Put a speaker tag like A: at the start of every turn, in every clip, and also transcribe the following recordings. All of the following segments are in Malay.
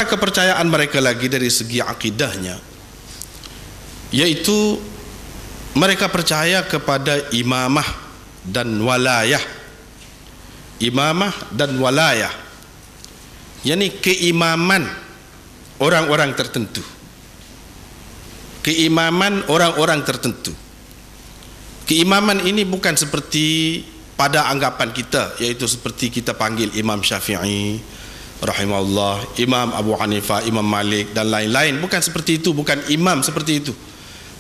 A: kepercayaan mereka lagi dari segi akidahnya, yaitu mereka percaya kepada imamah dan walayah. Imamah dan walayah, yakni keimaman orang-orang tertentu. Keimaman orang-orang tertentu. Keimaman ini bukan seperti pada anggapan kita, yaitu seperti kita panggil Imam Syafi'i rahimahullah, Imam Abu Hanifah, Imam Malik dan lain-lain. Bukan seperti itu, bukan imam seperti itu.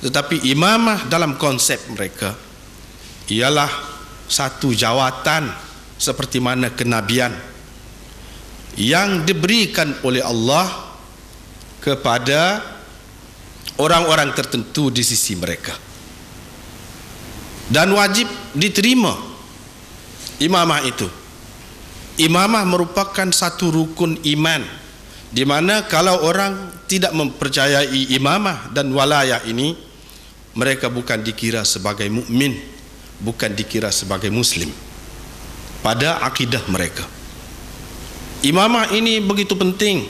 A: Tetapi imamah dalam konsep mereka ialah satu jawatan seperti mana kenabian yang diberikan oleh Allah kepada orang-orang tertentu di sisi mereka, dan wajib diterima imamah itu. Imamah merupakan satu rukun iman, di mana kalau orang tidak mempercayai imamah dan walayah ini, mereka bukan dikira sebagai mukmin, bukan dikira sebagai muslim pada akidah mereka. Imamah ini begitu penting,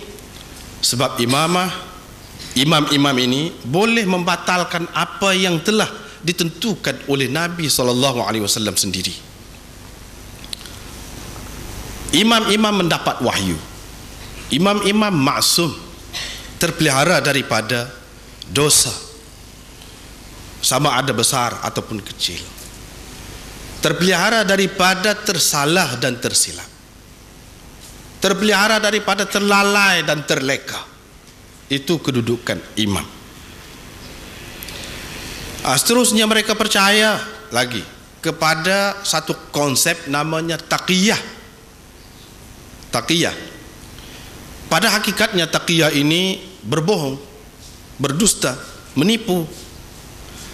A: sebab imam-imam ini boleh membatalkan apa yang telah ditentukan oleh Nabi SAW sendiri. Imam-imam mendapat wahyu, imam-imam maksum, terpelihara daripada dosa, sama ada besar ataupun kecil, terpelihara daripada tersalah dan tersilap, terpelihara daripada terlalai dan terleka. Itu kedudukan imam. Seterusnya mereka percaya lagi kepada satu konsep namanya taqiyah. Taqiyah, pada hakikatnya taqiyah ini berbohong, berdusta, menipu.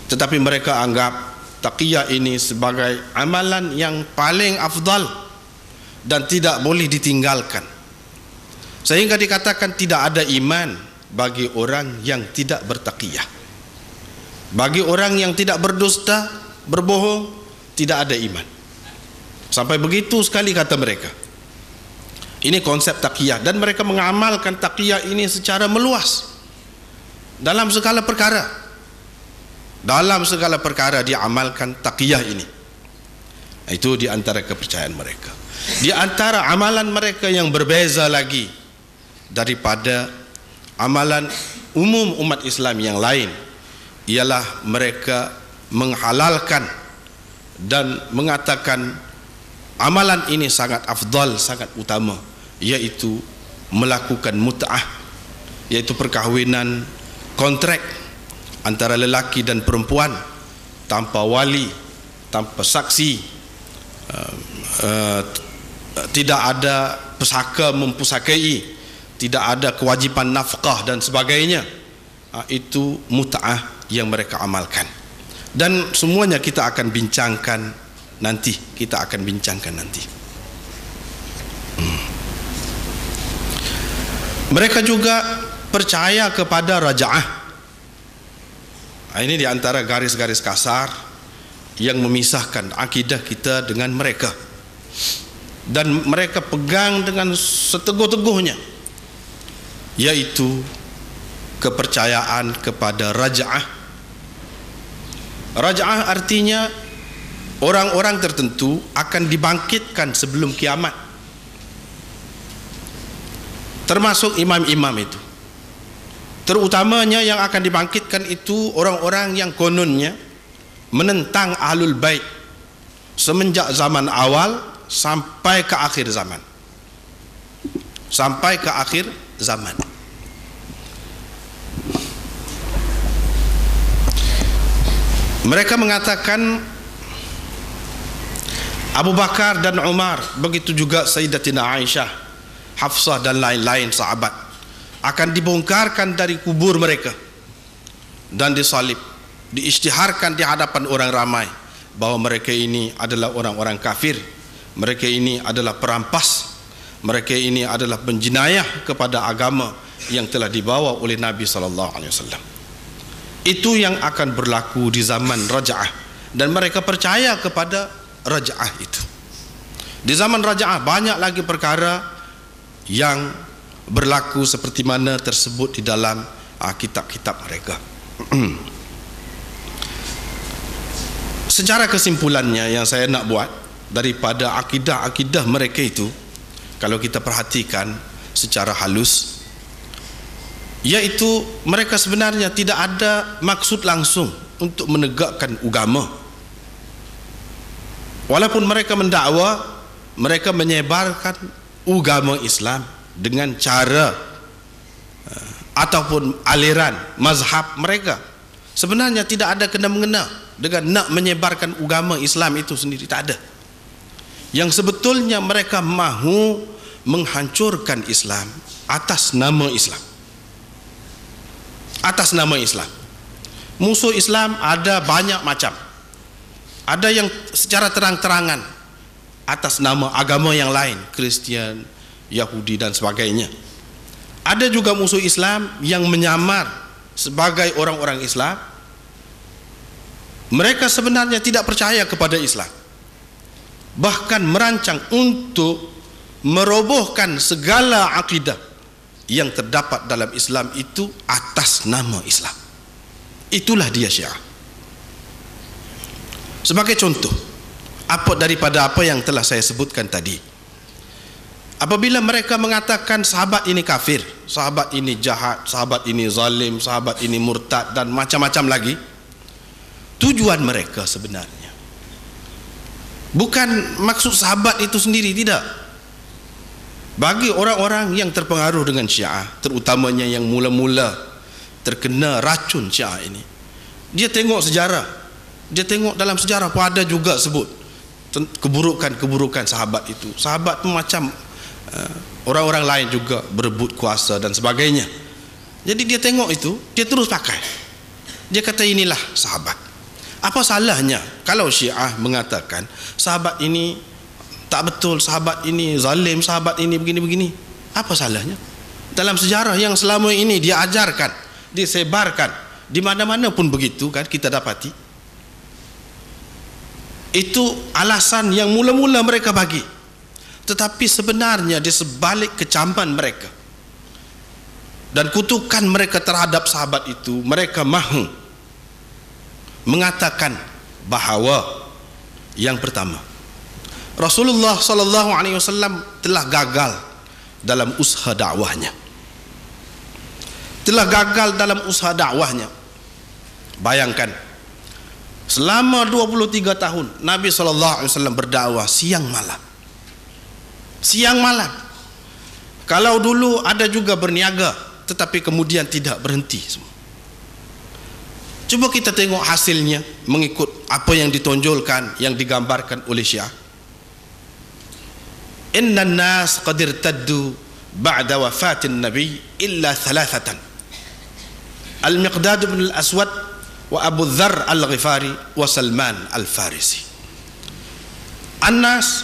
A: Tetapi mereka anggap taqiyah ini sebagai amalan yang paling afdal dan tidak boleh ditinggalkan, sehingga dikatakan tidak ada iman bagi orang yang tidak bertaqiyah. Bagi orang yang tidak berdusta, berbohong, tidak ada iman. Sampai begitu sekali kata mereka. Ini konsep taqiyah, dan mereka mengamalkan taqiyah ini secara meluas dalam segala perkara. Dalam segala perkara diamalkan taqiyah ini. Itu di antara kepercayaan mereka. Di antara amalan mereka yang berbeza lagi daripada amalan umum umat Islam yang lain ialah mereka menghalalkan dan mengatakan amalan ini sangat afdal, sangat utama, yaitu melakukan mut'ah, yaitu perkahwinan kontrak antara lelaki dan perempuan tanpa wali, tanpa saksi, tidak ada pesaka mempusakai, tidak ada kewajiban nafkah dan sebagainya. Itu mut'ah yang mereka amalkan, dan semuanya kita akan bincangkan nanti. Mereka juga percaya kepada raja'ah. Ini di antara garis-garis kasar yang memisahkan akidah kita dengan mereka, dan mereka pegang dengan seteguh-teguhnya, yaitu kepercayaan kepada raja'ah. Raja'ah artinya orang-orang tertentu akan dibangkitkan sebelum kiamat, termasuk imam-imam itu. Terutamanya yang akan dibangkitkan itu orang-orang yang kononnya menentang ahlul bait semenjak zaman awal sampai ke akhir zaman. Sampai ke akhir zaman. Mereka mengatakan Abu Bakar dan Umar, begitu juga Sayyidatina Aisyah, Hafsah dan lain-lain sahabat akan dibongkarkan dari kubur mereka dan disalib, diisytiharkan di hadapan orang ramai bahwa mereka ini adalah orang-orang kafir, mereka ini adalah perampas, mereka ini adalah penjenayah kepada agama yang telah dibawa oleh Nabi SAW. Itu yang akan berlaku di zaman raja'ah, dan mereka percaya kepada raja'ah itu. Di zaman raja'ah banyak lagi perkara yang berlaku seperti mana tersebut di dalam kitab-kitab mereka. Secara kesimpulannya yang saya nak buat daripada akidah-akidah mereka itu, kalau kita perhatikan secara halus, yaitu mereka sebenarnya tidak ada maksud langsung untuk menegakkan agama. Walaupun mereka mendakwa, mereka menyebarkan agama Islam dengan cara ataupun aliran mazhab mereka, sebenarnya tidak ada kena-mengena dengan nak menyebarkan agama Islam itu sendiri, tak ada. Yang sebetulnya mereka mahu menghancurkan Islam atas nama Islam. Atas nama Islam. Musuh Islam ada banyak macam. Ada yang secara terang-terangan atas nama agama yang lain, Kristian, Yahudi dan sebagainya. Ada juga musuh Islam yang menyamar sebagai orang-orang Islam. Mereka sebenarnya tidak percaya kepada Islam, bahkan merancang untuk merobohkan segala akidah yang terdapat dalam Islam itu atas nama Islam. Itulah dia Syiah. Sebagai contoh daripada apa yang telah saya sebutkan tadi, apabila mereka mengatakan sahabat ini kafir, sahabat ini jahat, sahabat ini zalim, sahabat ini murtad dan macam-macam lagi, tujuan mereka sebenarnya bukan maksud sahabat itu sendiri, tidak. Bagi orang-orang yang terpengaruh dengan Syiah, terutamanya yang mula-mula terkena racun Syiah ini, dia tengok sejarah, dia tengok dalam sejarah pun ada juga sebut keburukan-keburukan sahabat itu. Sahabat itu macam orang-orang lain juga berebut kuasa dan sebagainya. Jadi dia tengok itu, dia terus pakai. Dia kata inilah sahabat. Apa salahnya kalau Syiah mengatakan sahabat ini tak betul, sahabat ini zalim, sahabat ini begini-begini? Apa salahnya? Dalam sejarah yang selama ini dia ajarkan, disebarkan, di mana-mana pun begitu kan kita dapati. Itu alasan yang mula-mula mereka bagi. Tetapi sebenarnya di sebalik kecaman mereka dan kutukan mereka terhadap sahabat itu, mereka mahu mengatakan bahawa yang pertama, Rasulullah sallallahu alaihi wasallam telah gagal dalam usaha dakwahnya. Telah gagal dalam usaha dakwahnya. Bayangkan, selama 23 tahun Nabi sallallahu alaihi wasallam berdakwah siang malam. Siang malam. Kalau dulu ada juga berniaga, tetapi kemudian tidak berhenti semua. Cuba kita tengok hasilnya mengikut apa yang ditonjolkan, yang digambarkan oleh Syiah. Innan nas qad irtaddu ba'da wafatin nabi illa thalathatan, Al-Miqdad bin Al-Aswad wa Abu Dzar Al-Ghifari wa Salman Al-Farisi. An-nas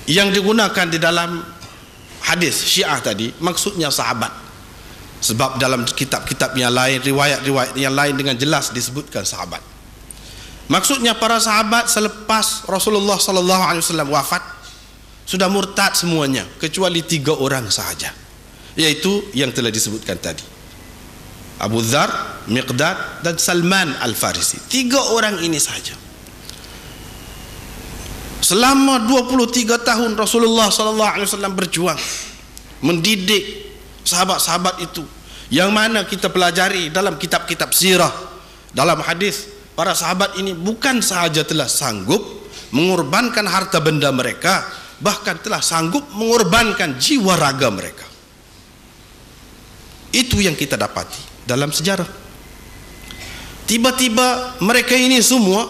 A: yang digunakan di dalam hadis Syiah tadi maksudnya sahabat, sebab dalam kitab-kitab yang lain, riwayat-riwayat yang lain dengan jelas disebutkan sahabat. Maksudnya para sahabat selepas Rasulullah sallallahu alaihi wasallam wafat sudah murtad semuanya kecuali 3 orang sahaja, yaitu yang telah disebutkan tadi, Abu Dzar, Miqdad dan Salman Al-Farisi. 3 orang ini sahaja. Selama 23 tahun Rasulullah sallallahu alaihi wasallam berjuang mendidik sahabat-sahabat itu, yang mana kita pelajari dalam kitab-kitab sirah, dalam hadis, para sahabat ini bukan sahaja telah sanggup mengorbankan harta benda mereka, bahkan telah sanggup mengorbankan jiwa raga mereka. Itu yang kita dapati dalam sejarah. Tiba-tiba mereka ini semua